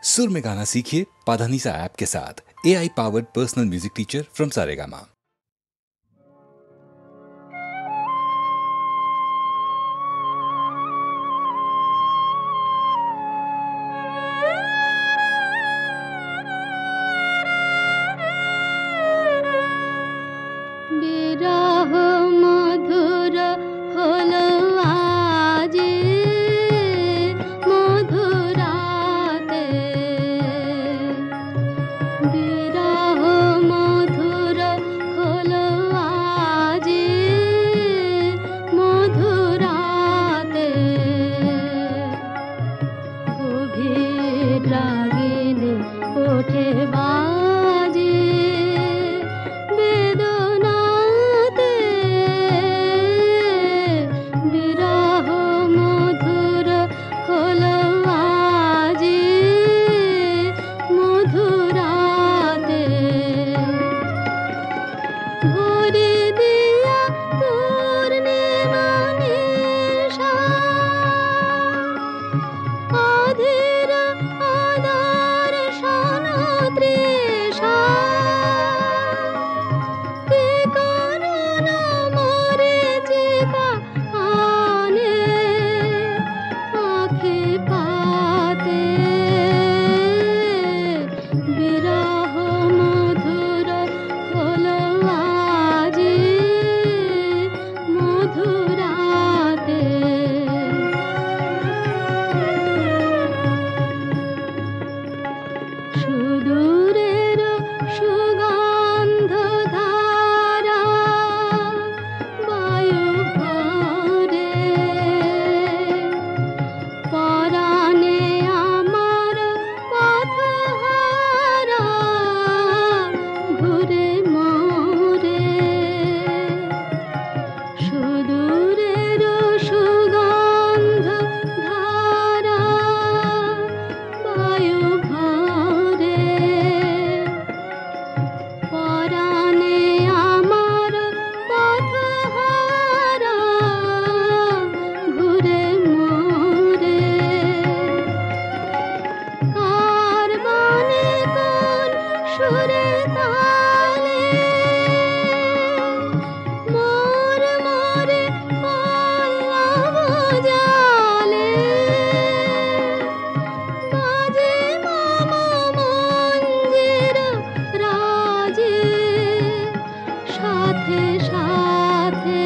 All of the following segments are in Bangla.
सुर में गाना सीखिए पाधानीसा ऐप के साथ। AI powered personal music teacher from Saregama. বিরহ মধুর হলো আজ মধুরাতে, বিরহ মধুর হলো আজ মধুরাতে, গভীর রাগিনী ওঠে বাজে বেদনাতে, বিরহ মধুর হলো আজ মধুরাতে, ভরে দিয়া পূর্ণিমা নিশা, অধীর আদার সনতৃষা, কে করুণা মরীচিকা আনে আঁখি পাতে, বিরহ মধুর হলো আজ মধুরাতে। সুদূরের সুগন্ধ ধারা বায়ু ভরে, পরাণে আমার পথহারা ঘুরে মোরে, সুদূরের সুগন্ধ ধারা বায়ু ভরে, পরাণে আমার পথহারা ঘুরে মোরে, কার বাণী কোন সুরে তালে মোর মোরে পল্লব জালে, বাজে মামা মঞ্জির রাজে, সাথে সাথে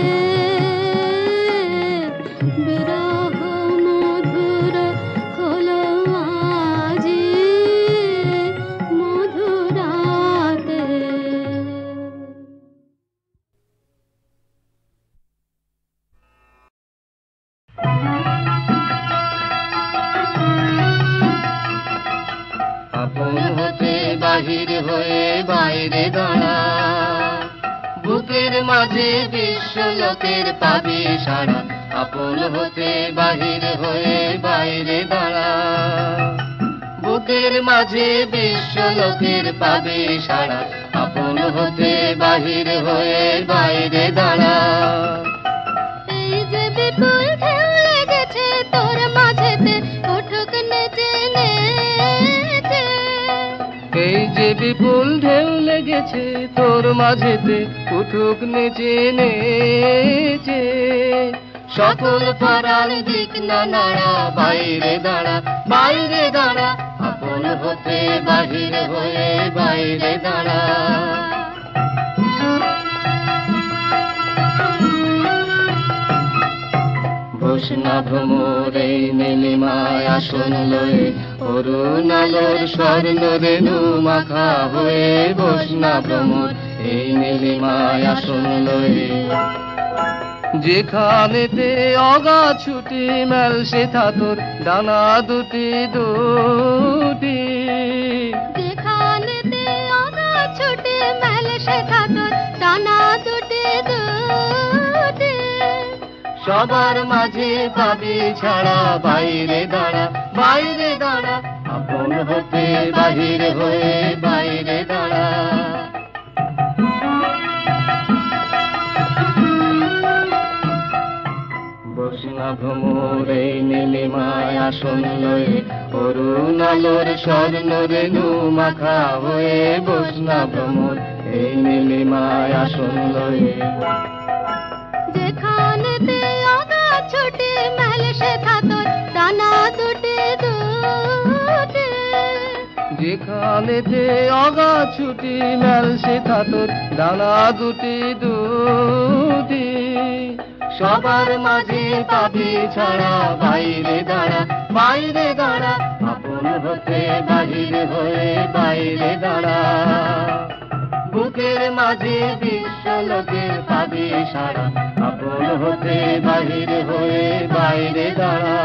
বিরহ মধুর হলো আজ মধুরাতে। আপন হতে বাহির হয়ে বাইরে দাঁড়া, বুকের মাঝে বিশ্ব লোকের পাবি সারা। আপন হতে বাহির হয়ে বাইরে দাঁড়া, বুকের মাঝে বিশ্ব লোকের পাবি সারা। আপন হতে বাহির হয়ে বাইরে দাঁড়া। এই যে বিপুল ঢেউ লেগেছে তোর মাঝেতে, উঠুক নেচে নেচে, এই যে বিপুল ঢেউ লেগেছে তোর মাঝেতে, উঠুক নেচে নেচে। সকল পরাণ দিক না নাড়া, বাইরে দাঁড়া বাইরে দাঁড়া। আপন হতে বাহির হয়ে বাইরে দাঁড়া। বসনা ভ্রমর এই নীলিমায় আসন লয়ে, অরুণ আলোর স্বর্ণ রেণু মাখা হয়ে। বসনা ভ্রমর এই নীলিমায় আসন লয়ে, যেখানেতে অগাধ ছুটি মেল সেথা তোর ডানা দুটি দুটি, যেখানেতে অগাধ ছুটে মেল সেথা তোর ডানা দুটি দুটি, সবার মাঝে পাবি ছাড়া। বাইরে দাঁড়া বাইরে দাঁড়া। আপন হতে বাহির হয়ে বাইরে দাঁড়া। বসনা ভ্রমর এই নীলিমায় আসন লয়ে, করুণ আলোর স্বর্ণ রেণু মাখা হয়ে বসনা ভ্রমর এই নীলিমায় আসন লয়ে। যেখানেতে আগা ছুটে মেল শেখা তোর ডানা দুটি দুটি, যেখানেতে অগা ছুটি মেল শেখা তোর ডানা দুটি দুটি। সবার মাঝে পাবি ছাড়া বাইরে দাঁড়া, বাইরে দাঁড়া, আপন হতে বাহির হয়ে বাইরে দাঁড়া। বুকের মাঝে বিশ্ব লোকের পাবি সারা, আপন হতে বাহির হয়ে বাইরে দাঁড়া।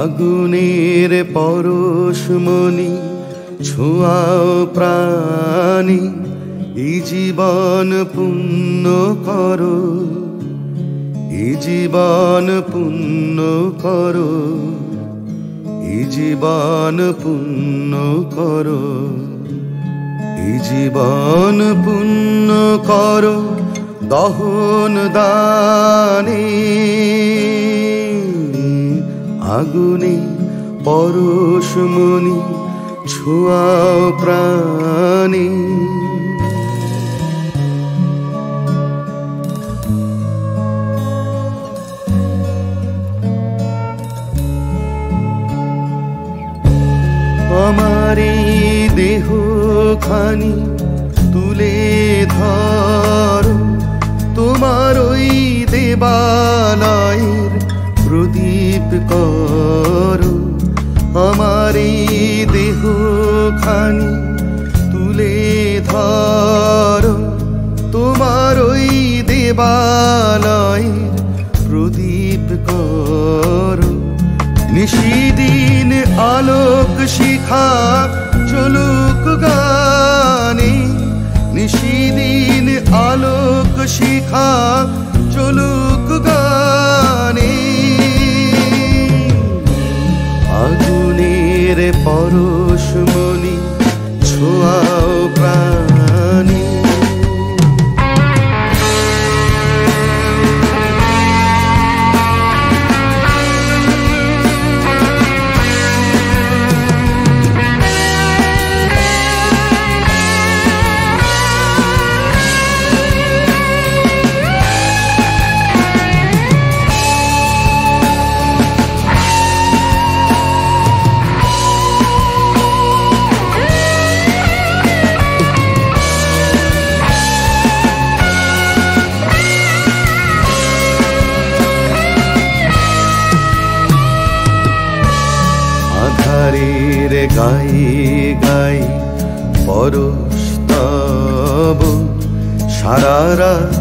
আগুনের পরশমণি ছোঁয়াও প্রাণী, এই জীবন পুণ্য করো, এই জীবন পুণ্য করো, এই জীবন পুণ্য করো, এই জীবন পুণ্য করো দহন দানে। আগুনে পরশমণি ছোঁয়াও প্রাণী। আমার এই দেহ খানি তুলে ধরো, তোমার ওই দেবালয়ের প্রদীপ করো। আমার এই দেহ খানি তুলে ধরো, তোমার ওই দেবালয়ের প্রদীপ করো। নিশিদিন আলোক শিখা চলুক গানে, নিশিদিন আলোক শিখা চলুক গানে। আগুনের পরশমণি ছোঁয়াও প্রাণী। আধারের গায়ে গায়ে পরশ তব, সারা রাত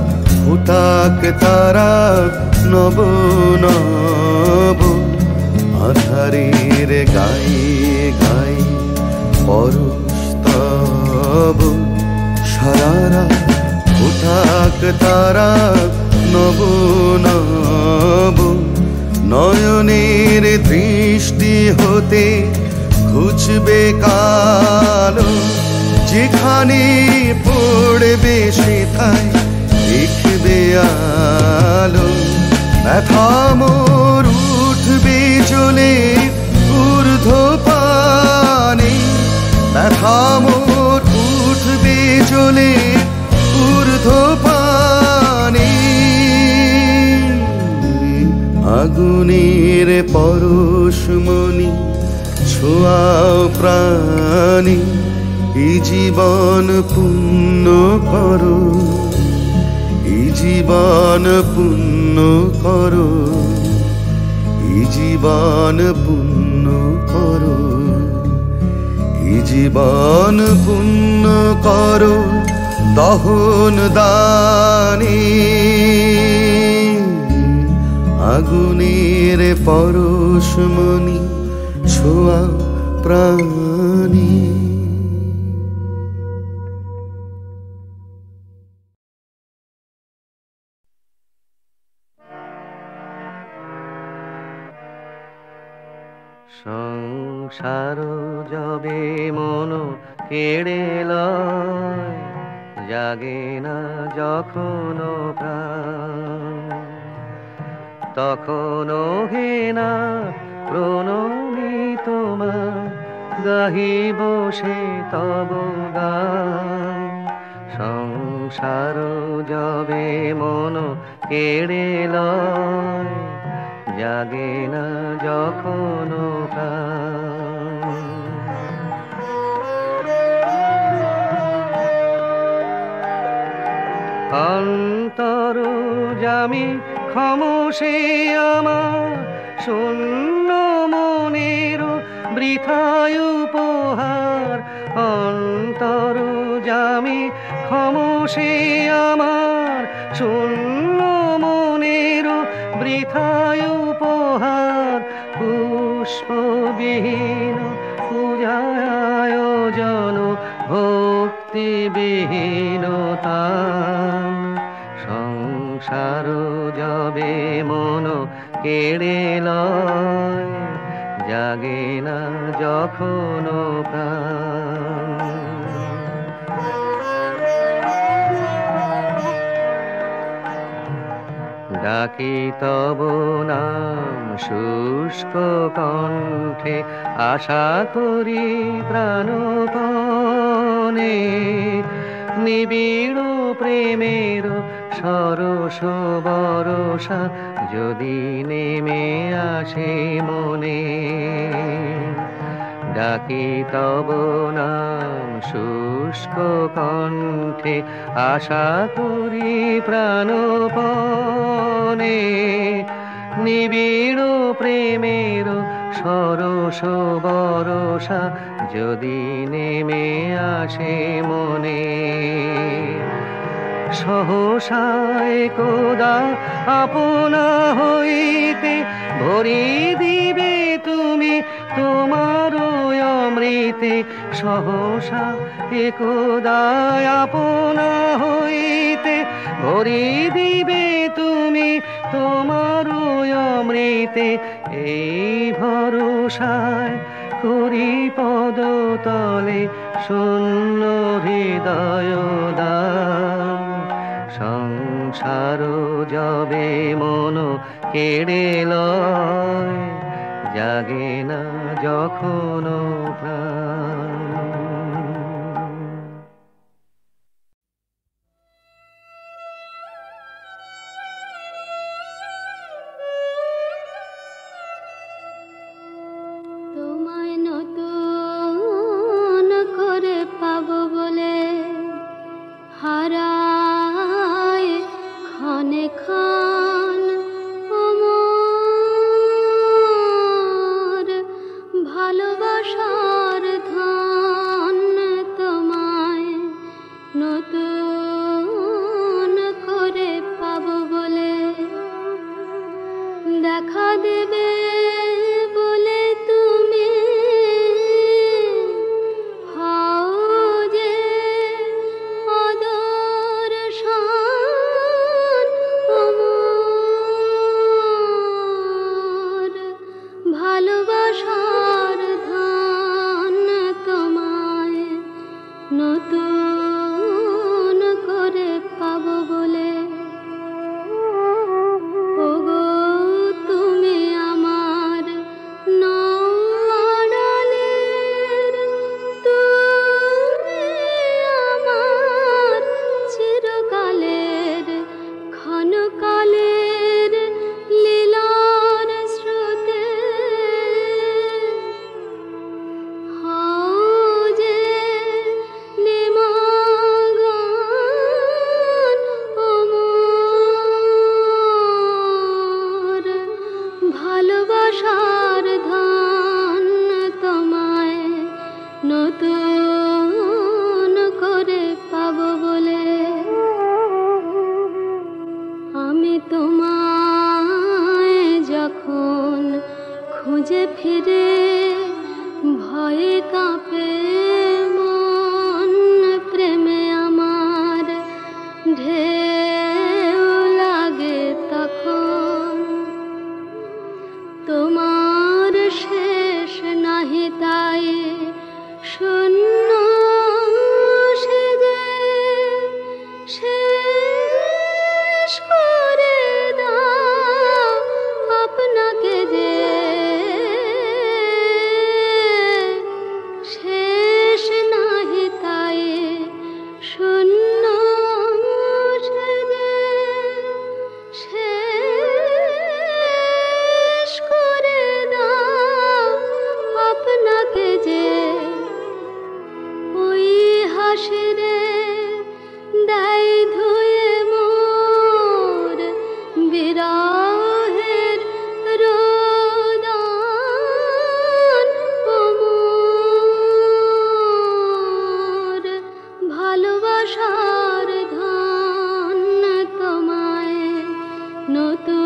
ফুটাক তারা নব নব। আধারের গায়ে গায়ে পরশ তব, সারা রাত ফুটাক তারা নব নব। নয়নের দৃষ্টি হতে খুঁজবে কালো, যেখানে পড়বে সেথায় দেখবে আলো। ব্যথা মোর উঠবে চলে ঊর্ধ্ব পানে, ব্যথা মোর উঠবে চলে ঊর্ধ্ব পানে। আগুনের পরশমণি ছোঁয়াও প্রাণী, এই জীবন পুণ্য করো, এই জীবন পুণ্য করো, এই জীবন পুণ্য করো, এই জীবন পুণ্য করো দহন দানে। আগুনের পরশমণি ছোঁয়া প্রাণী। সংসার যবে মন কেড়ে লয়, জাগে না যখন প্রাণ, তখনও হে না প্রণমী তোমার, গাহিব সে তব গান। সংসার যবে মন কেড়ে লয়, জাগে না যখন প্রাণ। অন্তর জামি ক্ষমসে আমার, শূন্য মনের বৃথায় উপহার। অন্তর জামি ক্ষমসে আমার, শূন্য মনের বৃথায় উপহার। পুষ্পবিহীন পূজায় আয়োজন, ভক্তিবিহীন তান। সংসার যবে মন কেড়ে লয়, জাগে না যখন প্রাণ। ডাকি তব নাম শুষ্ক কণ্ঠে, আশা করি প্রাণপণে। নিবিড় প্রেমের সরস বরষা যদি নেমে আসে মনে। ডাকি তব নাম শুষ্ক কণ্ঠে, আশা করি প্রাণপণে। নিবিড় প্রেমের সরস বরষা যদি নেমে আসে মনে। সহসায় কোদা আপনা হইতে ভরি দিবে তুমি তোমার অমৃতে। সহসা একদা আপনা হইতে ভরি দিবে তুমি তোমার অমৃতে। এই ভরসায় করি পদতলে শূন্য হৃদয় দান। সংসার যবে মন কেড়ে লয়, জাগে না যখন প্রাণ। তোমায় নতুন করে পাবো বলে হারায় ক্ষণে ক্ষণ আমার ভালোবাসার ধন। তোমায় নতুন করে পাবো বলে দেখা দেবে বলে তুমি হও যে আদর্শন আমার ভালোবাসার ধন। তোমায় নতুন করে পাবো বলে ওগো তুমি আমার নওয়াড়ালের, তুমি আমার চিরকালের ক্ষণকালের লীলার স্রোতে হও যে নিমগ্ন অমর ভালোবাসার ধন। তোমায় নতুন করে পাবো বলে আমি তোমায় যখন খুঁজে ফিরে ভয়ে কাঁপে মন। প্রেমে আমার ঢেউ লাগে তখন তোমার শেষ নতুন